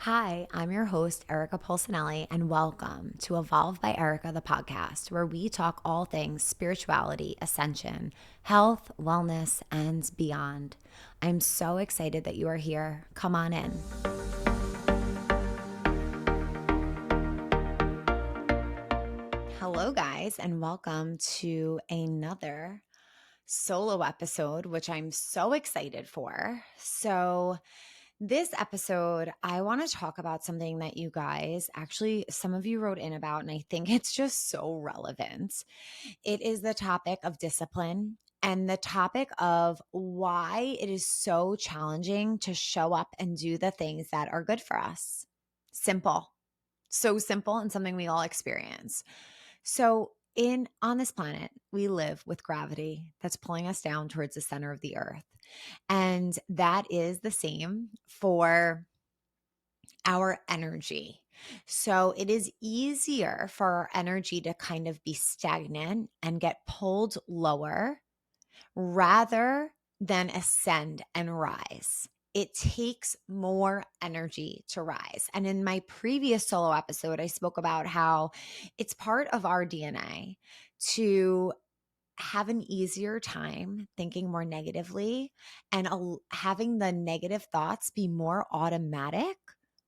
Hi, I'm your host, Erica Polsinelli, and welcome to Evolve by Erica, the podcast, where we talk all things spirituality, ascension, health, wellness, and beyond. I'm so excited that you are here. Come on in. Hello, guys, and welcome to another solo episode, which I'm so excited for. This episode, I want to talk about something that you guys actually, some of you wrote in about, and I think it's just so relevant. It is the topic of discipline and the topic of why it is so challenging to show up and do the things that are good for us. Simple, so simple, and something we all experience. So, on this planet, we live with gravity that's pulling us down towards the center of the earth. And that is the same for our energy. So it is easier for our energy to kind of be stagnant and get pulled lower rather than ascend and rise. It takes more energy to rise. And in my previous solo episode, I spoke about how it's part of our DNA to have an easier time thinking more negatively and having the negative thoughts be more automatic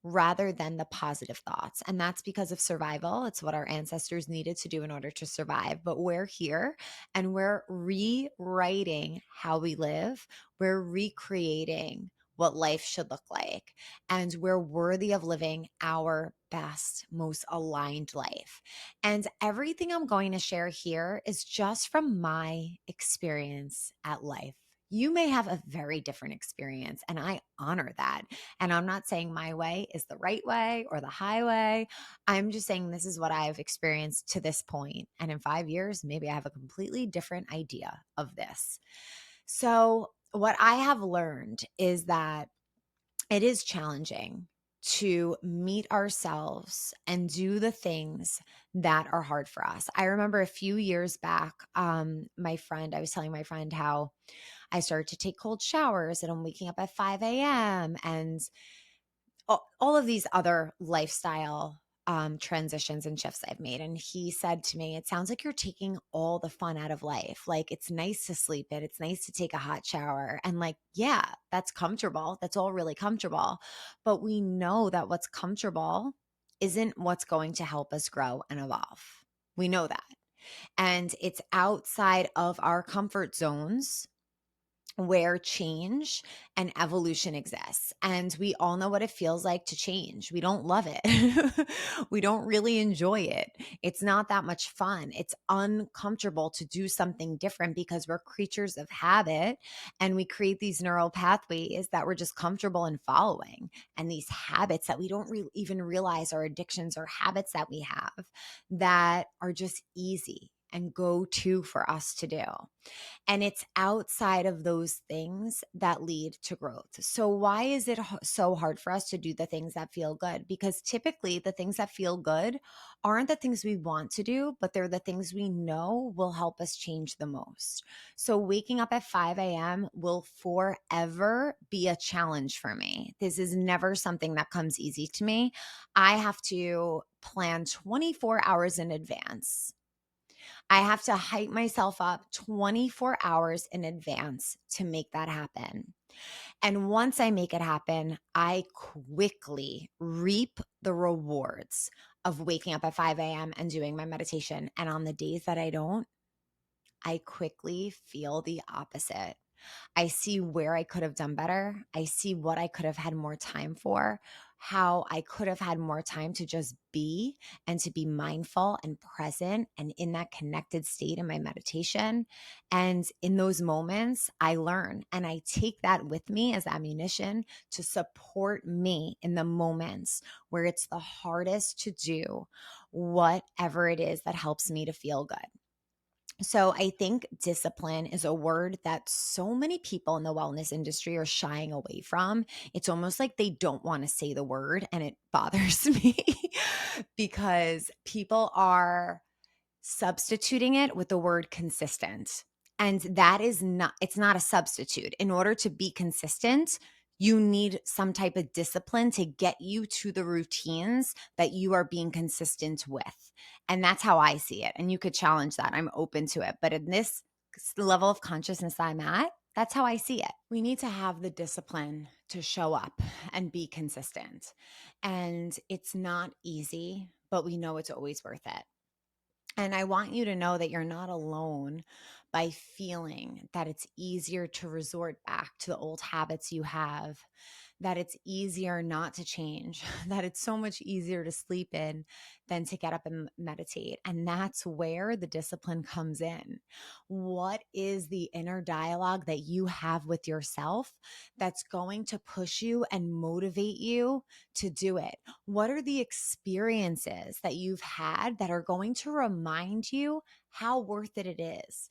rather than the positive thoughts. And that's because of survival. It's what our ancestors needed to do in order to survive. But we're here and we're rewriting how we live. We're recreating what life should look like. And we're worthy of living our best, most aligned life. And everything I'm going to share here is just from my experience at life. You may have a very different experience, and I honor that. And I'm not saying my way is the right way or the highway. I'm just saying this is what I've experienced to this point. And in 5 years, maybe I have a completely different idea of this. So, what I have learned is that it is challenging to meet ourselves and do the things that are hard for us. I remember a few years back, I was telling my friend how I started to take cold showers and I'm waking up at 5 a.m. and all of these other lifestyle transitions and shifts I've made. And he said to me, it sounds like you're taking all the fun out of life. Like it's nice to sleep in, it's nice to take a hot shower. And like, yeah, that's comfortable. That's all really comfortable. But we know that what's comfortable isn't what's going to help us grow and evolve. We know that. And it's outside of our comfort zones where change and evolution exists. And we all know what it feels like to change. We don't love it. We don't really enjoy it. It's not that much fun. It's uncomfortable to do something different because we're creatures of habit and we create these neural pathways that we're just comfortable in following. And these habits that we don't even realize are addictions or habits that we have that are just easy and go to for us to do. And it's outside of those things that lead to growth. So, why is it so hard for us to do the things that feel good? Because typically, the things that feel good aren't the things we want to do, but they're the things we know will help us change the most. So, waking up at 5 a.m. will forever be a challenge for me. This is never something that comes easy to me. I have to plan 24 hours in advance. I have to hype myself up 24 hours in advance to make that happen. And once I make it happen, I quickly reap the rewards of waking up at 5 a.m. and doing my meditation. And on the days that I don't, I quickly feel the opposite. I see where I could have done better. I see what I could have had more time for, how I could have had more time to just be and to be mindful and present and in that connected state in my meditation. And in those moments, I learn and I take that with me as ammunition to support me in the moments where it's the hardest to do whatever it is that helps me to feel good. So I think discipline is a word that so many people in the wellness industry are shying away from. It's almost like they don't want to say the word, and it bothers me because people are substituting it with the word consistent. And that is not, it's not a substitute. In order to be consistent, You need some type of discipline to get you to the routines that you are being consistent with. And that's how I see it. And you could challenge that. I'm open to it. But in this level of consciousness I'm at, that's how I see it. We need to have the discipline to show up and be consistent. And it's not easy, but we know it's always worth it. And I want you to know that you're not alone by feeling that it's easier to resort back to the old habits you have, that it's easier not to change, that it's so much easier to sleep in than to get up and meditate. And that's where the discipline comes in. What is the inner dialogue that you have with yourself that's going to push you and motivate you to do it? What are the experiences that you've had that are going to remind you how worth it is?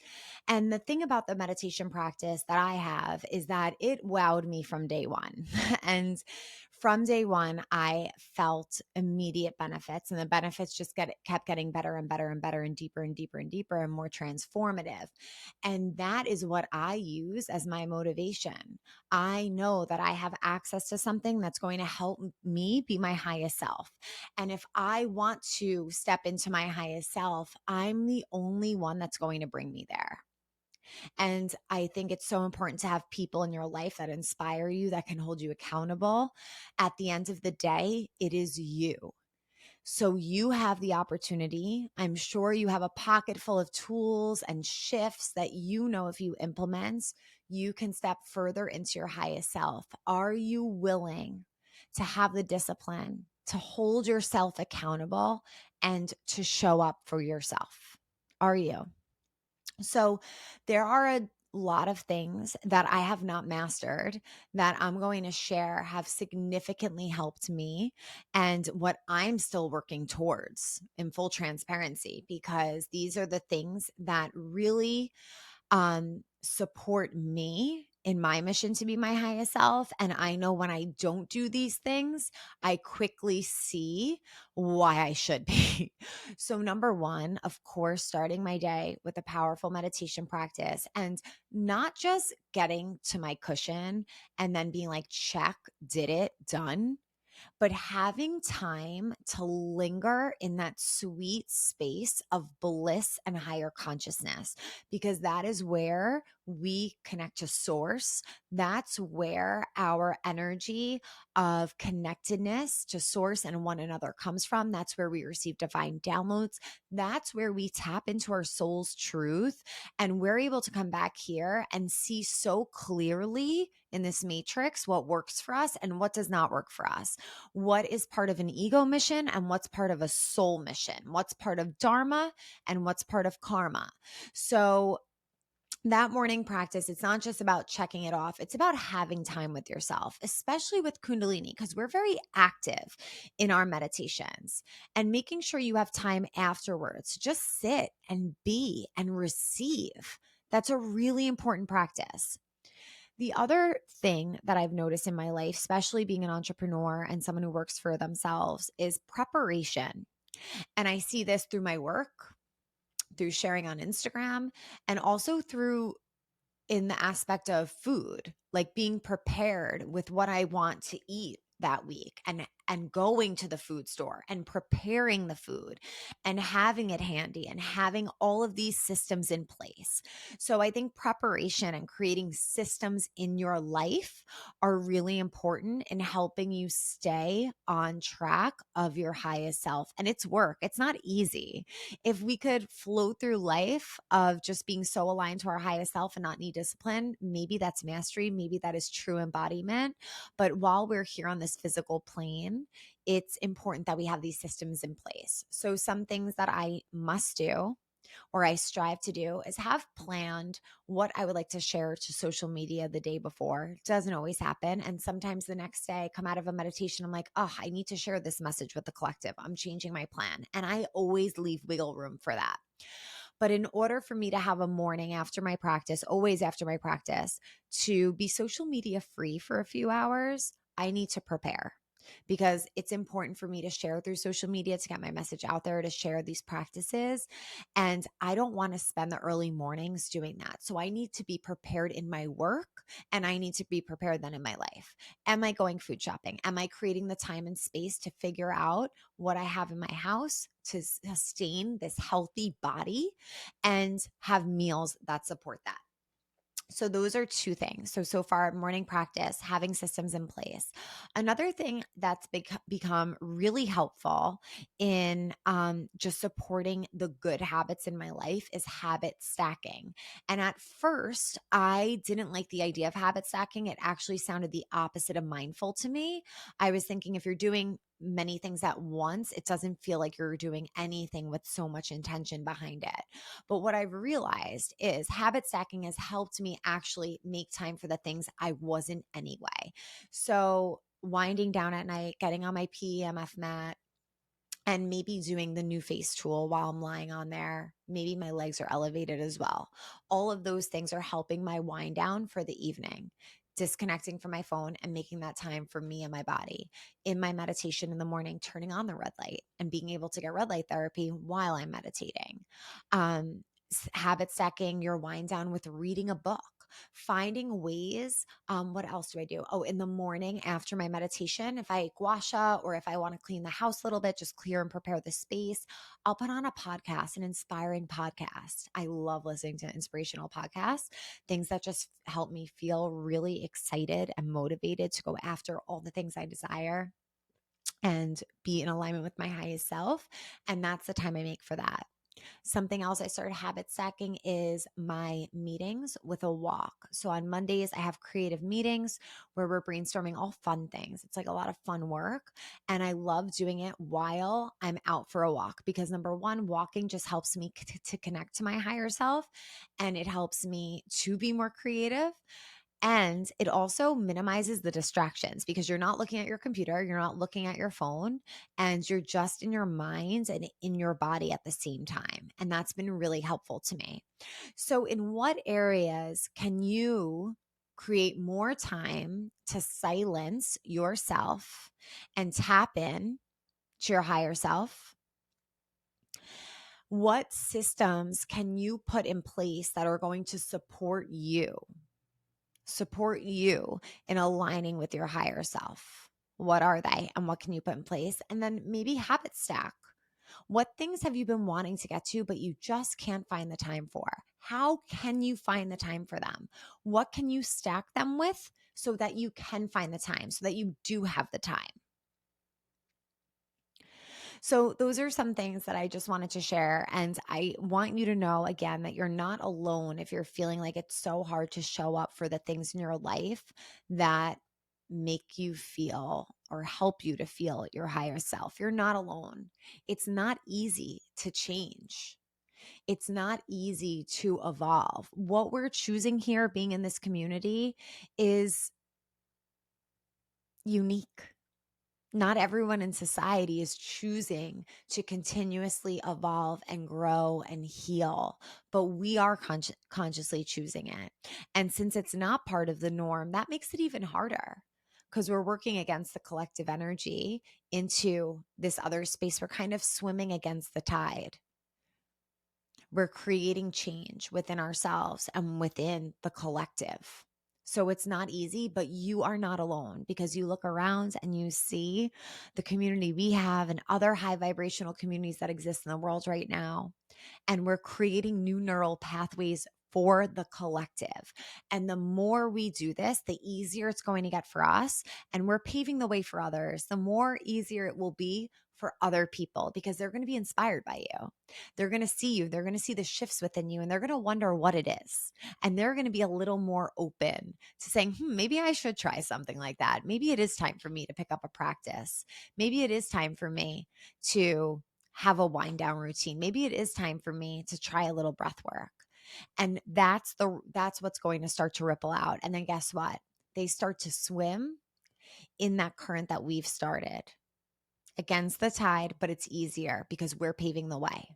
And the thing about the meditation practice that I have is that it wowed me from day one. And from day one, I felt immediate benefits, and the benefits just kept getting better and better and better and deeper and deeper and deeper and more transformative. And that is what I use as my motivation. I know that I have access to something that's going to help me be my highest self. And if I want to step into my highest self, I'm the only one that's going to bring me there. And I think it's so important to have people in your life that inspire you, that can hold you accountable. At the end of the day, it is you. So you have the opportunity. I'm sure you have a pocket full of tools and shifts that you know if you implement, you can step further into your highest self. Are you willing to have the discipline to hold yourself accountable and to show up for yourself? Are you? So there are a lot of things that I have not mastered that I'm going to share have significantly helped me and what I'm still working towards in full transparency, because these are the things that really support me in my mission to be my highest self. And I know when I don't do these things, I quickly see why I should be. So, number one, of course, starting my day with a powerful meditation practice and not just getting to my cushion and then being like, check, did it, done, but having time to linger in that sweet space of bliss and higher consciousness, because that is where we connect to source. That's where our energy of connectedness to source and one another comes from. That's where we receive divine downloads. That's where we tap into our soul's truth. And we're able to come back here and see so clearly in this matrix what works for us and what does not work for us, what is part of an ego mission and what's part of a soul mission, what's part of dharma and what's part of karma. So that morning practice, it's not just about checking it off. It's about having time with yourself, especially with Kundalini, because we're very active in our meditations, and making sure you have time afterwards. Just sit and be and receive. That's a really important practice. The other thing that I've noticed in my life, especially being an entrepreneur and someone who works for themselves, is preparation. And I see this through my work, through sharing on Instagram, and also through in the aspect of food, like being prepared with what I want to eat that week, and going to the food store and preparing the food and having it handy and having all of these systems in place. So I think preparation and creating systems in your life are really important in helping you stay on track of your highest self. And it's work. It's not easy. If we could float through life of just being so aligned to our highest self and not need discipline, maybe that's mastery, maybe that is true embodiment. But while we're here on this physical plane, it's important that we have these systems in place. So some things that I must do or I strive to do is have planned what I would like to share to social media the day before. It doesn't always happen. And sometimes the next day I come out of a meditation, I'm like, oh, I need to share this message with the collective. I'm changing my plan. And I always leave wiggle room for that. But in order for me to have a morning after my practice, always after my practice, to be social media free for a few hours, I need to prepare. because it's important for me to share through social media to get my message out there, to share these practices. And I don't want to spend the early mornings doing that. So I need to be prepared in my work, and I need to be prepared then in my life. Am I going food shopping? Am I creating the time and space to figure out what I have in my house to sustain this healthy body and have meals that support that? So those are two things. So far, morning practice, having systems in place. Another thing that's become really helpful in just supporting the good habits in my life is habit stacking. And at first, I didn't like the idea of habit stacking. It actually sounded the opposite of mindful to me. I was thinking if you're doing many things at once, it doesn't feel like you're doing anything with so much intention behind it. But what I've realized is habit stacking has helped me actually make time for the things I wasn't anyway. So winding down at night, getting on my PEMF mat, and maybe doing the new face tool while I'm lying on there. Maybe my legs are elevated as well. All of those things are helping my wind down for the evening, disconnecting from my phone and making that time for me and my body. In my meditation in the morning, turning on the red light and being able to get red light therapy while I'm meditating. Habit stacking your wind down with reading a book, finding ways. What else do I do? Oh, in the morning after my meditation, if I gua sha or if I want to clean the house a little bit, just clear and prepare the space, I'll put on a podcast, an inspiring podcast. I love listening to inspirational podcasts, things that just help me feel really excited and motivated to go after all the things I desire and be in alignment with my highest self. And that's the time I make for that. Something else I started habit stacking is my meetings with a walk. So on Mondays, I have creative meetings where we're brainstorming all fun things. It's like a lot of fun work. And I love doing it while I'm out for a walk because number one, walking just helps me to connect to my higher self, and it helps me to be more creative. And it also minimizes the distractions because you're not looking at your computer, you're not looking at your phone, and you're just in your mind and in your body at the same time. And that's been really helpful to me. So, in what areas can you create more time to silence yourself and tap in to your higher self? What systems can you put in place that are going to support you in aligning with your higher self? What are they and what can you put in place? And then maybe habit stack. What things have you been wanting to get to, but you just can't find the time for? How can you find the time for them? What can you stack them with so that you can find the time, so that you do have the time? So, those are some things that I just wanted to share. And I want you to know again that you're not alone if you're feeling like it's so hard to show up for the things in your life that make you feel or help you to feel your higher self. You're not alone. It's not easy to change. It's not easy to evolve. What we're choosing here, being in this community, is unique. Not everyone in society is choosing to continuously evolve and grow and heal, but we are consciously choosing it. And since it's not part of the norm, that makes it even harder because we're working against the collective energy into this other space. We're kind of swimming against the tide. We're creating change within ourselves and within the collective. So it's not easy, but you are not alone because you look around and you see the community we have and other high vibrational communities that exist in the world right now. And we're creating new neural pathways for the collective. And the more we do this, the easier it's going to get for us. And we're paving the way for others. The more easier it will be for other people because they're going to be inspired by you. They're going to see you. They're going to see the shifts within you and they're going to wonder what it is. And they're going to be a little more open to saying, maybe I should try something like that. Maybe it is time for me to pick up a practice. Maybe it is time for me to have a wind down routine. Maybe it is time for me to try a little breath work. And that's what's going to start to ripple out. And then guess what? They start to swim in that current that we've started against the tide, but it's easier because we're paving the way.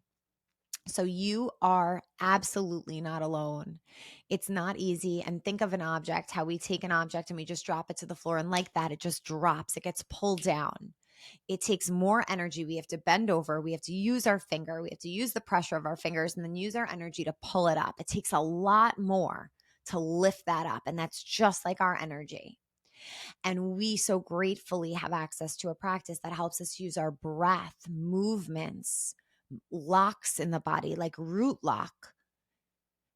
So you are absolutely not alone. It's not easy. And think of an object, how we take an object and we just drop it to the floor. And like that, it just drops, it gets pulled down. It takes more energy. We have to bend over. We have to use our finger. We have to use the pressure of our fingers and then use our energy to pull it up. It takes a lot more to lift that up. And that's just like our energy. And we so gratefully have access to a practice that helps us use our breath, movements, locks in the body, like root lock,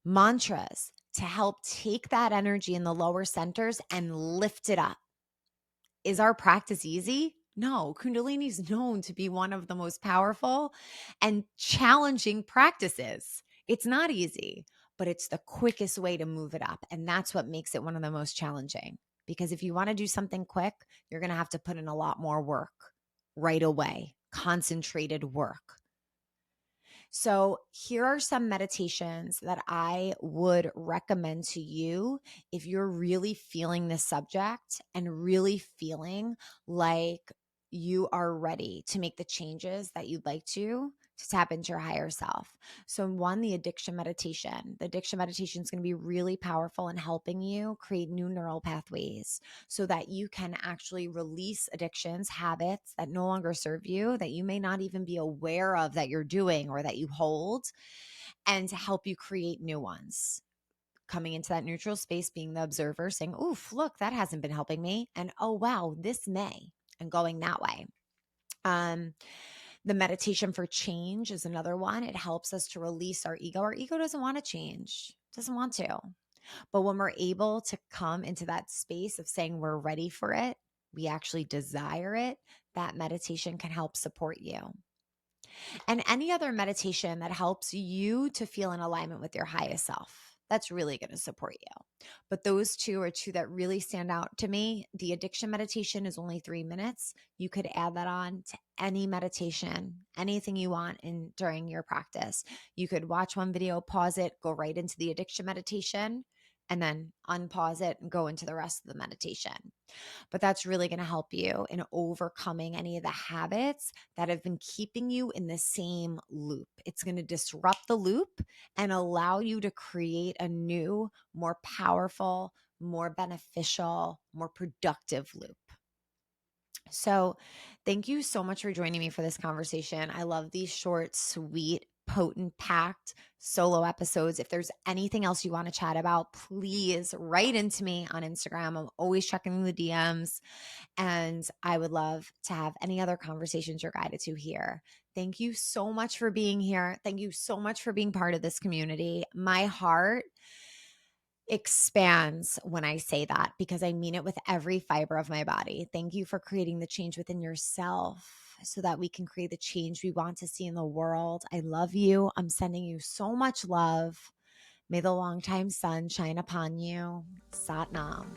mantras to help take that energy in the lower centers and lift it up. Is our practice easy? No, Kundalini is known to be one of the most powerful and challenging practices. It's not easy, but it's the quickest way to move it up. And that's what makes it one of the most challenging. Because if you want to do something quick, you're going to have to put in a lot more work right away, concentrated work. So, here are some meditations that I would recommend to you if you're really feeling this subject and really feeling like you are ready to make the changes that you'd like to tap into your higher self. So, one, the addiction meditation. The addiction meditation is going to be really powerful in helping you create new neural pathways so that you can actually release addictions, habits that no longer serve you, that you may not even be aware of that you're doing or that you hold, and to help you create new ones. Coming into that neutral space, being the observer, saying, oof, look, that hasn't been helping me. And oh, wow, this may, and going that way. The meditation for change is another one. It helps us to release our ego. Our ego doesn't want to change, doesn't want to. But when we're able to come into that space of saying we're ready for it, we actually desire it, that meditation can help support you. And any other meditation that helps you to feel in alignment with your highest self, that's really going to support you. But those two are two that really stand out to me. The addiction meditation is only 3 minutes. You could add that on to any meditation, anything you want in during your practice. You could watch one video, pause it, go right into the addiction meditation, and then unpause it and go into the rest of the meditation. But that's really going to help you in overcoming any of the habits that have been keeping you in the same loop. It's going to disrupt the loop and allow you to create a new, more powerful, more beneficial, more productive loop. So, thank you so much for joining me for this conversation. I love these short, sweet, potent packed solo episodes. If there's anything else you want to chat about, please write into me on Instagram. I'm always checking the DMs, and I would love to have any other conversations you're guided to here. Thank you so much for being here. Thank you so much for being part of this community. My heart expands when I say that because I mean it with every fiber of my body. Thank you for creating the change within yourself so that we can create the change we want to see in the world. I love you. I'm sending you so much love. May the longtime sun shine upon you. Sat Nam.